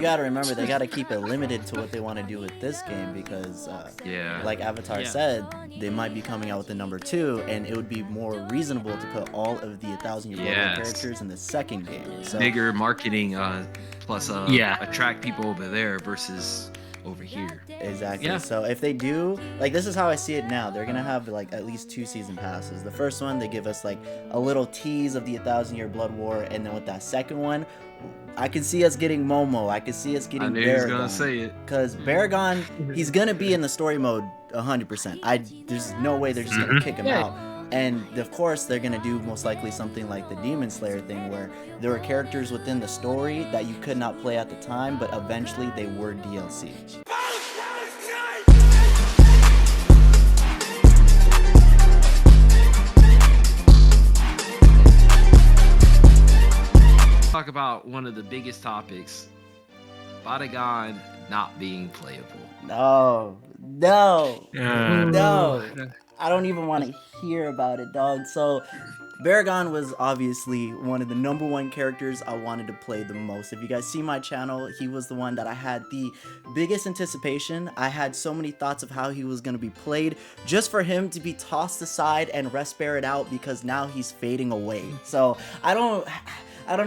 You gotta remember, they gotta keep it limited to what they want to do with this game because, like Avatar said, they might be coming out with the number 2, and it would be more reasonable to put all of the 1,000 Year Blood War characters in the second game. So bigger marketing, plus attract people over there versus over here. Exactly. Yeah. So if they do, like, this is how I see it now. They're gonna have like at least 2 season passes. The first one, they give us like a little tease of the 1,000 Year Blood War, and then with that second one, I can see us getting Momo. I can see us getting Barragon. I knew he was gonna say it. Because Barragon, he's gonna be in the story mode 100%. There's no way they're just gonna kick him out. And of course, they're gonna do most likely something like the Demon Slayer thing, where there were characters within the story that you could not play at the time, but eventually they were DLC. Talk about one of the biggest topics, Baragon not being playable. No. I don't even want to hear about it, dog. So Barragon was obviously one of the number 1 characters I wanted to play the most. If you guys see my channel, he was the one that I had the biggest anticipation. I had so many thoughts of how he was going to be played, just for him to be tossed aside and respired out because now he's fading away. So I don't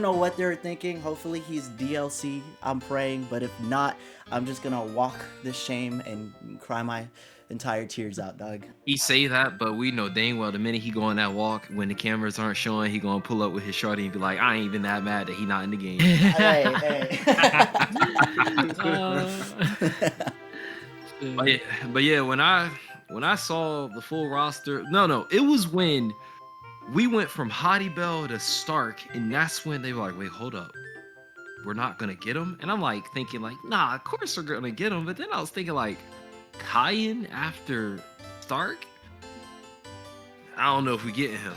know what they're thinking. Hopefully he's DLC, I'm praying, but if not, I'm just gonna walk this shame and cry my entire tears out, dog. He say that, but we know dang well the minute he go on that walk, when the cameras aren't showing, he gonna pull up with his shorty and be like, I ain't even that mad that he not in the game. Hey. But yeah, when I saw the full roster, no, it was when we went from Hottie Bell to Stark, and that's when they were like, wait, hold up. We're not going to get him? And I'm like thinking like, nah, of course we're going to get him. But then I was thinking like, Kyan after Stark? I don't know if we getting him.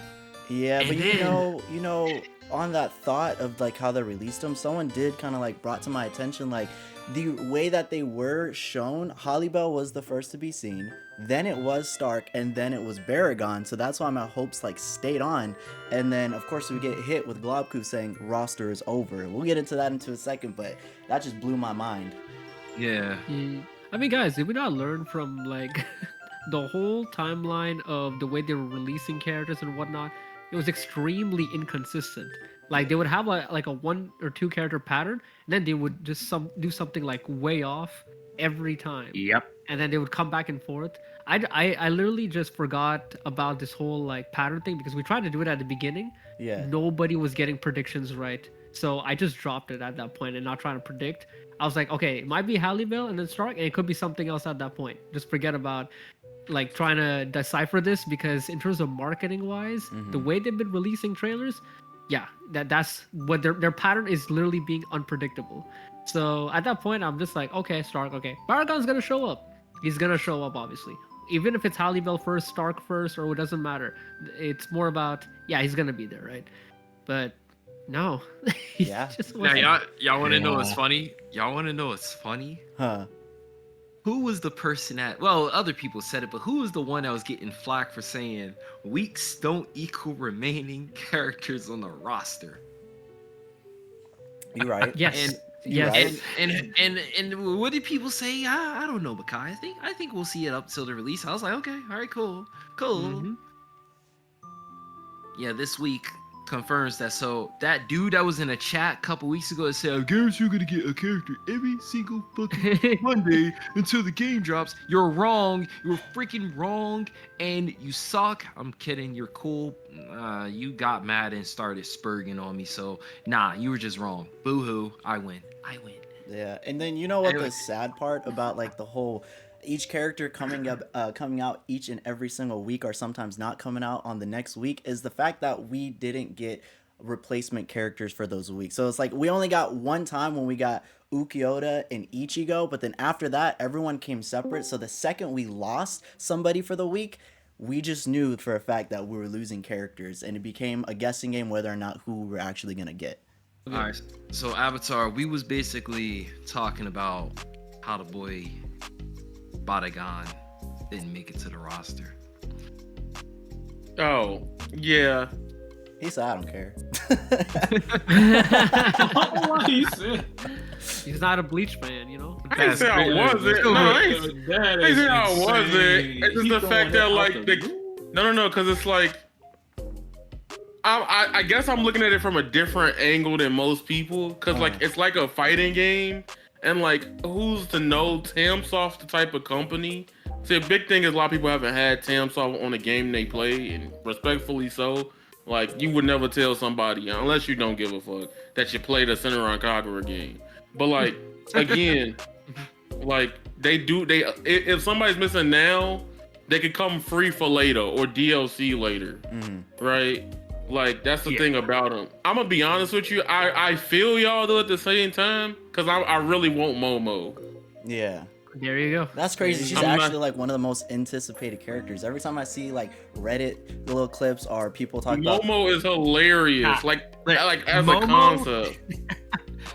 Yeah, and but then, you know, on that thought of like how they released him, someone did kind of like brought to my attention like the way that they were shown. Hollybell was the first to be seen, then it was Stark, and then it was Barragon. So that's why my hopes like stayed on. And then of course we get hit with Globku saying roster is over. We'll get into that into a second, but that just blew my mind. Yeah. I mean, guys, did we not learn from like the whole timeline of the way they were releasing characters and whatnot? It was extremely inconsistent. Like they would have a 1 or 2 character pattern, and then they would just do something like way off every time. Yep. And then they would come back and forth. I literally just forgot about this whole like pattern thing because we tried to do it at the beginning. Yeah. Nobody was getting predictions right. So I just dropped it at that point and not trying to predict. I was like, okay, it might be Hallibell and then Stark, and it could be something else at that point. Just forget about like trying to decipher this, because in terms of marketing wise, the way they've been releasing trailers, yeah, that's what their pattern is, literally being unpredictable. So at that point, I'm just like, okay, Stark, okay, Baragon's gonna show up. He's gonna show up, obviously. Even if it's Hallibell first, Stark first, or it doesn't matter. It's more about, yeah, he's gonna be there, right? But no. Yeah. Now, y'all want to know what's funny? Y'all want to know what's funny? Huh. Who was the person well, other people said it, but who was the one that was getting flack for saying weeks don't equal remaining characters on the roster? You're right. Yes. Yes. And what did people say? I don't know, Makai. I think we'll see it up till the release. I was like, okay, all right, cool. Yeah, this week confirms that. So that dude that was in a chat a couple weeks ago that said, I guarantee you're gonna get a character every single fucking Monday until the game drops. You're wrong. You're freaking wrong, and you suck. I'm kidding. You're cool. You got mad and started spurging on me. So nah, you were just wrong. Boo hoo. I win. Yeah, and then you know what the sad part about like the whole each character coming out each and every single week, or sometimes not coming out on the next week, is the fact that we didn't get replacement characters for those weeks. So it's like we only got one time when we got Ukiota and Ichigo, but then after that everyone came separate. So the second we lost somebody for the week, we just knew for a fact that we were losing characters, and it became a guessing game whether or not who we're actually gonna get. All right, so Avatar, we was basically talking about how the boy Baragon didn't make it to the roster. Oh, yeah. He said, I don't care. What he said? He's not a Bleach fan, you know. I ain't say I wasn't. No, I ain't say I wasn't. It's just the fact that like no, because it's like I guess I'm looking at it from a different angle than most people, because like it's like a fighting game, and like who's to know Tamsoft the type of company? See, a big thing is a lot of people haven't had Tamsoft on a game they play, and respectfully so. Like you would never tell somebody, unless you don't give a fuck, that you played a Senran Kagura game. But like again, like if somebody's missing now, they could come free for later or DLC later, right? Like that's the thing about them. I'm gonna be honest with you. I feel y'all though at the same time, because I really want Momo. Yeah. There you go. That's crazy. She's actually like one of the most anticipated characters. Every time I see like Reddit little clips or people talk about Momo is hilarious. Like as Momo, a concept.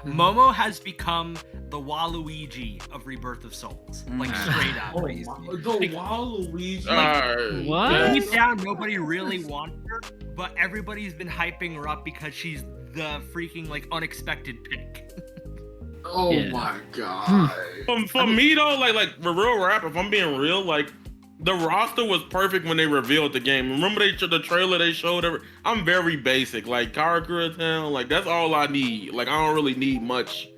Momo has become the Waluigi of Rebirth of Souls. Like straight up. Oh, the Waluigi. What? Deep down, nobody really wants her, but everybody's been hyping her up because she's the freaking like unexpected pick. Oh my god. For me though, like for real rap, if I'm being real, like the roster was perfect when they revealed the game. Remember the trailer they showed? I'm very basic, like Karakura Town, like that's all I need. Like I don't really need much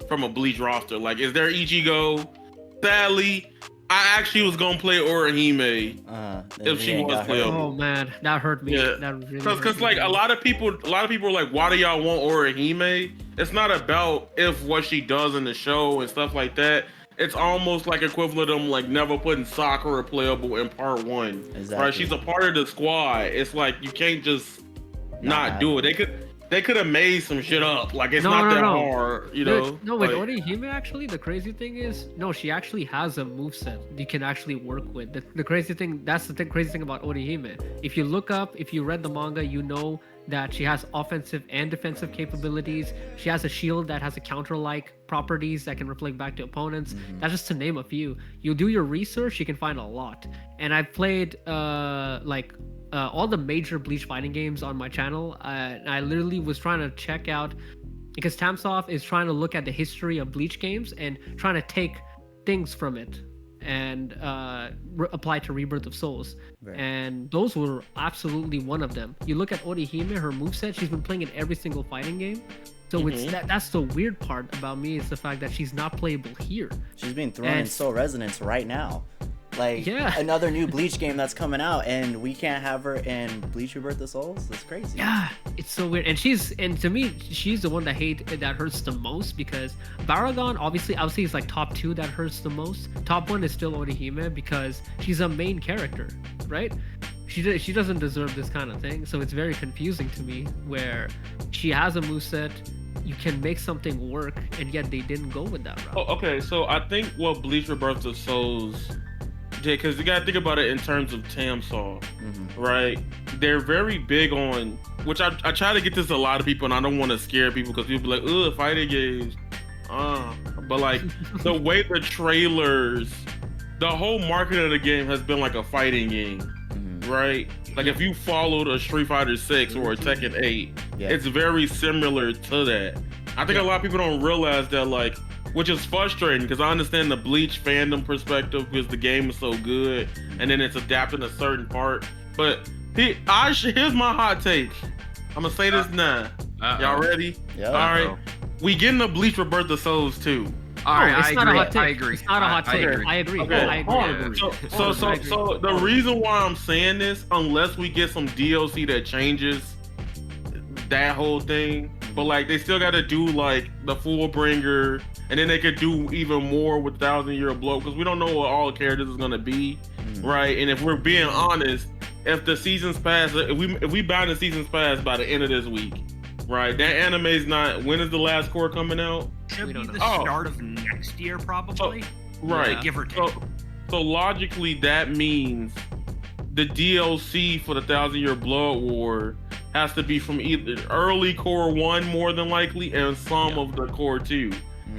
from a Bleach roster. Like, is there Ichigo? Sadly, I actually was gonna play Orihime if she was playable. Oh man, that hurt me. Yeah, that really because like a lot of people are like, why do y'all want Orihime? It's not about if what she does in the show and stuff like that. It's almost like equivalent of them like never putting Sakura playable in part 1. Exactly. Right? She's a part of the squad. It's like you can't just not do it. They could have made some shit up. Like it's not that hard, you know. No, with Orihime actually, the crazy thing is, no, she actually has a moveset you can actually work with. The crazy thing, that's the crazy thing about Orihime. If you read the manga, you know that she has offensive and defensive capabilities. She has a shield that has a counter-like properties that can reflect back to opponents. That's just to name a few. You do your research, you can find a lot. And I've played all the major Bleach fighting games on my channel. I literally was trying to check out, because Tamsoft is trying to look at the history of Bleach games and trying to take things from it and apply to Rebirth of Souls. Right. And those were absolutely one of them. You look at Orihime, her moveset, she's been playing in every single fighting game. So it's that's the weird part about me, is the fact that she's not playable here. She's being thrown in Soul Resonance right now. Like, another new Bleach game that's coming out, and we can't have her in Bleach Rebirth of Souls? That's crazy. Yeah, it's so weird. And to me, she's the one that hurts the most, because Baragon, obviously, I would say it's like top 2 that hurts the most. Top 1 is still Orihime, because she's a main character, right? She doesn't deserve this kind of thing, so it's very confusing to me, where she has a moveset, you can make something work, and yet they didn't go with that route. Oh, okay, so I think what Bleach Rebirth of Souls, because you gotta think about it in terms of Tamsoft, right? They're very big on, which I try to get this to a lot of people, and I don't want to scare people, because people be like, ugh, fighting games. But like the way the trailers, the whole market of the game has been like a fighting game, right? Like if you followed a Street Fighter 6 or a Tekken 8, it's very similar to that. I think a lot of people don't realize that, like, which is frustrating, because I understand the Bleach fandom perspective, because the game is so good and then it's adapting a certain part. But here's my hot take. I'm gonna say this now. Y'all ready? Yeah. All right. We getting a Bleach Rebirth of Souls 2. All right, it's not a hot take. I agree. It's not a hot take. I agree. Okay. I agree. So the reason why I'm saying this, unless we get some DLC that changes that whole thing, but like they still got to do like the Fullbringer, and then they could do even more with 1,000 Year Blow, because we don't know what all the characters is gonna be, right? And if we're being honest, if the seasons pass, if we buy the seasons pass by the end of this week, right? That anime's not. When is the last core coming out? Should be the start of next year, probably. Right. Give or take. So logically, that means the DLC for the 1,000 Year Blood War has to be from either early core 1 more than likely, and some of the core 2.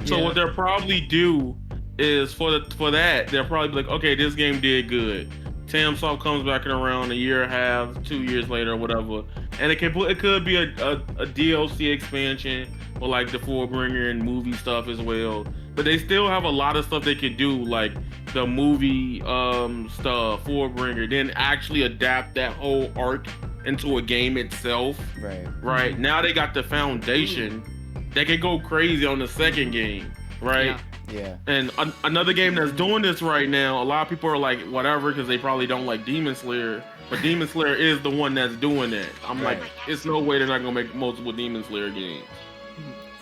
So what they'll probably do is for that they'll probably be like, okay, this game did good. Tamsoft comes back in around a year and a half, 2 years later, or whatever. and it could be a DLC expansion or like the Fullbringer and movie stuff as well. But they still have a lot of stuff they can do, like the movie stuff, Fullbringer, then actually adapt that whole arc into a game itself. Right. Now they got the foundation. They can go crazy on the second game, right? Yeah. And another game that's doing this right now, a lot of people are like, whatever, because they probably don't like Demon Slayer. But Demon Slayer is the one that's doing that. I'm like, it's no way they're not gonna make multiple Demon Slayer games.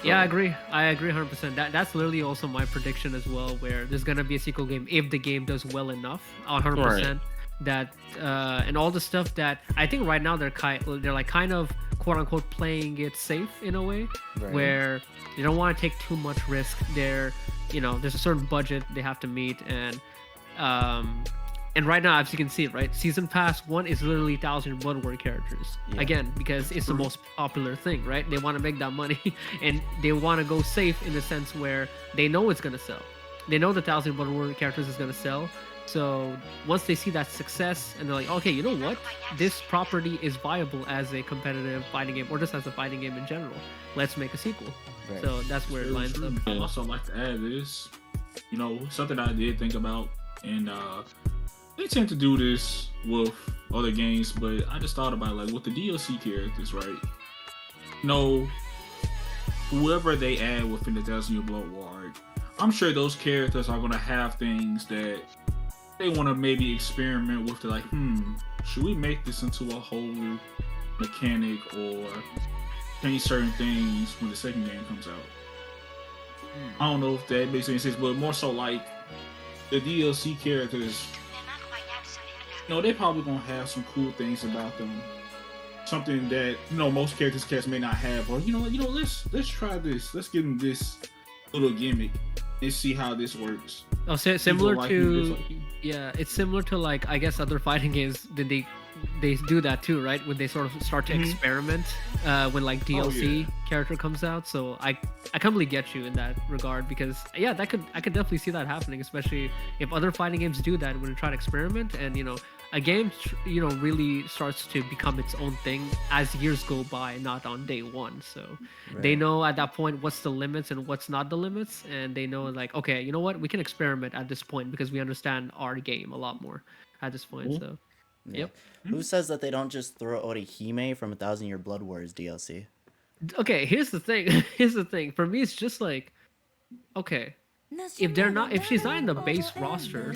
Yeah, I agree 100%. That's literally also my prediction as well, where there's gonna be a sequel game if the game does well enough. 100%. That and all the stuff that I think right now they're kind of quote unquote playing it safe in a way, where they don't want to take too much risk. There's a certain budget they have to meet, and right now, as you can see, right, Season Pass 1 is literally 1,000 Blood War characters. Again, because it's the most popular thing, right? They want to make that money, and they want to go safe in the sense where they know it's going to sell. They know the 1,000 Blood War characters is going to sell. So once they see that success, and they're like, okay, you know what? This property is viable as a competitive fighting game, or just as a fighting game in general. Let's make a sequel. So that's where it lines up. I'd also like to add this, something I did think about, and they tend to do this with other games, but I just thought about, like, with the DLC characters, right? Whoever they add within the 1,000 Year Blood War, I'm sure those characters are going to have things that they want to maybe experiment with. They're like, should we make this into a whole mechanic or change certain things when the second game comes out? I don't know if that makes any sense, but more so like the DLC characters, they probably gonna have some cool things about them, something that most cast may not have, or let's try this, let's give them this little gimmick and see how this works. Oh, similar to it's similar to, like, I guess other fighting games. Then they do that too, right? When they sort of start to experiment when like DLC character comes out. So I completely get you in that regard, because I could definitely see that happening, especially if other fighting games do that when they try to experiment, and a game really starts to become its own thing as years go by, not on day one. So they know at that point what's the limits and what's not the limits, and they know, like, okay, you know what, we can experiment at this point because we understand our game a lot more at this point. So Who says that they don't just throw Orihime from 1,000 Year Blood Wars DLC? Okay, here's the thing. For me, it's just like, okay, if she's not in the base roster,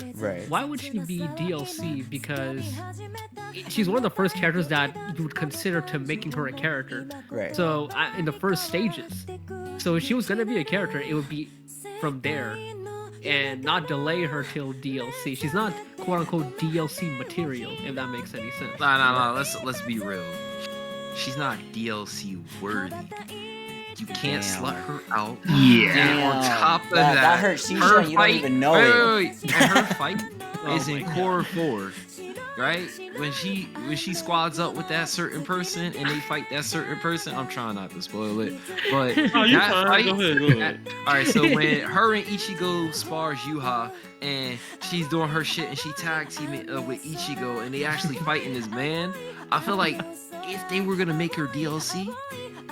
why would she be DLC? Because she's one of the first characters that you would consider to making her a character. So in the first stages. So if she was gonna be a character, it would be from there, and not delay her till DLC. She's not quote unquote DLC material, if that makes any sense. No. Let's be real. She's not DLC worthy. You can't slut her out. And on top of that hurts. Her fight, you don't even know it. And her fight is in Core 4, right? When she squads up with that certain person and they fight that certain person, I'm trying not to spoil it, but that fight. Go ahead. All right, so when her and Ichigo spars Yuha, and she's doing her shit, and she tag teaming with Ichigo, and they actually fighting this man, I feel like if they were gonna make her DLC,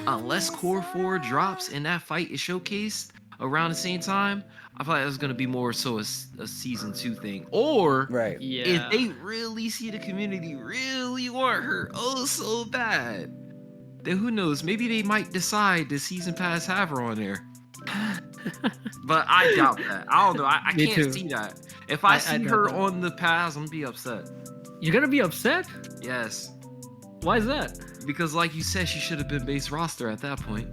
unless Core 4 drops and that fight is showcased around the same time, I feel like it's gonna be more so a season 2 thing. Or if they really see the community really want her so bad, then who knows? Maybe they might decide to season pass have her on there. But I doubt that. I don't know. I can't see that. If I see her on the pass, I'm gonna be upset. You're gonna be upset? Yes. Why is that? Because, like you said, she should have been base roster at that point.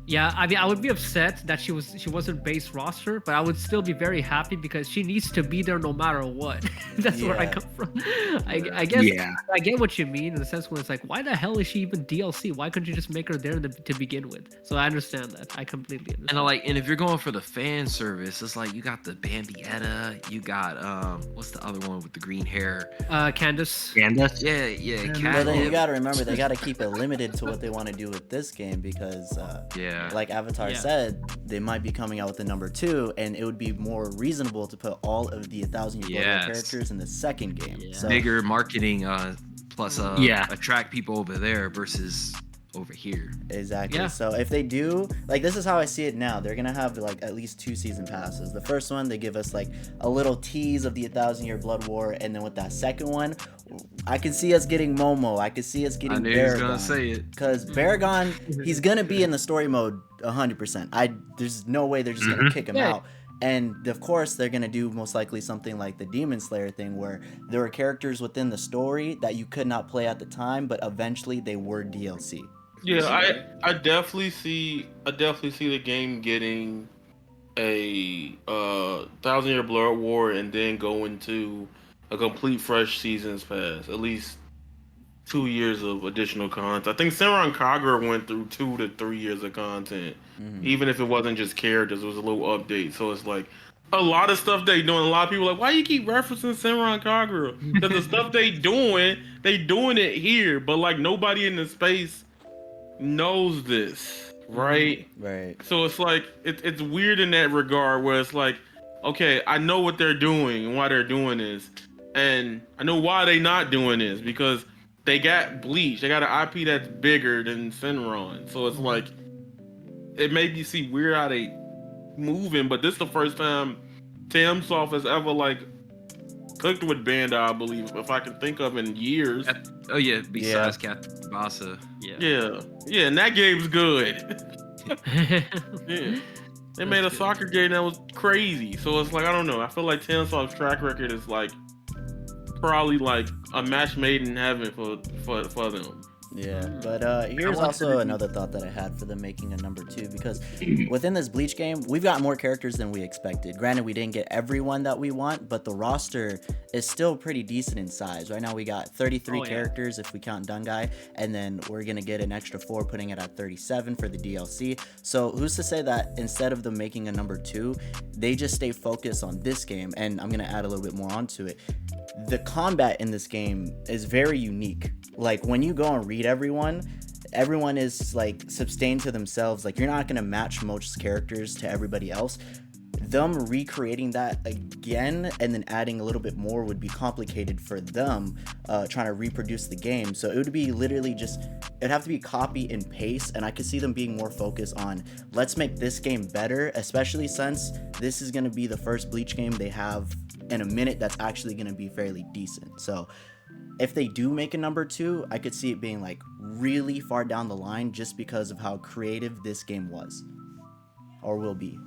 Yeah, I mean, I would be upset that she wasn't base roster, but I would still be very happy because she needs to be there no matter what. That's where I come from. I guess I get what you mean in the sense where it's like, why the hell is she even DLC? Why couldn't you just make her there to begin with? So I understand that. I completely understand. And if you're going for the fan service, it's like you got the Bambietta, you got what's the other one with the green hair? Candace. Yeah, But then you gotta remember, they gotta keep it limited to what they want to do with this game, because like Avatar said, they might be coming out with the number 2, and it would be more reasonable to put all of the 1,000 Year Blood War characters in the second game. So, bigger marketing plus attract people over there versus over here. Exactly. Yeah. So if they do, like, this is how I see it now. They're gonna have like at least 2 season passes. The first one, they give us like a little tease of the 1,000-year blood war, and then with that second one, I can see us getting Momo. I can see us getting I knew he was gonna Barragon. say it. Because Barragon, he's gonna be in the story mode 100%. There's no way they're just gonna kick him Yeah. out. And of course, they're gonna do most likely something like the Demon Slayer thing, where there were characters within the story that you could not play at the time, but eventually they were DLC. Yeah, I definitely see the game getting a 1,000-year blood war and then go into a complete fresh seasons pass. At least 2 years of additional content. I think Senran Kagura went through 2 to 3 years of content, even if it wasn't just characters. It was a little update. So it's like a lot of stuff they doing. A lot of people are like, why you keep referencing Senran Kagura? Because the stuff they doing it here, but like nobody in the space knows this, right? Right. So it's like it's weird in that regard, where it's like, okay, I know what they're doing and why they're doing this, and I know why they not doing this, because they got Bleach. They got an IP that's bigger than Senran. So it's like, it made me see weird how they moving, but this is the first time Tamsoft has ever like cooked with Bandai, I believe, if I can think of, in years. Oh yeah, besides Captain Tsubasa. Yeah, and that game's good. Yeah. They made a soccer game that was crazy. So it's like, I don't know. I feel like Tamsoft's track record is like probably like a match made in heaven for them. Yeah, but here's also another thought that I had for them making a number 2, because within this Bleach game, we've got more characters than we expected. Granted, we didn't get everyone that we want, but the roster is still pretty decent in size. Right now, we got 33 characters if we count Dungai, and then we're going to get an extra 4, putting it at 37 for the DLC. So who's to say that instead of them making a number 2, they just stay focused on this game? And I'm going to add a little bit more onto it. The combat in this game is very unique. Like, when you go and read everyone is like sustained to themselves. Like, you're not gonna match most characters to everybody else. Them recreating that again and then adding a little bit more would be complicated for them, trying to reproduce the game. So it would be literally it'd have to be copy and paste, and I could see them being more focused on, let's make this game better, especially since this is gonna be the first Bleach game they have in a minute that's actually gonna be fairly decent. So if they do make a number 2, I could see it being like really far down the line, just because of how creative this game was or will be.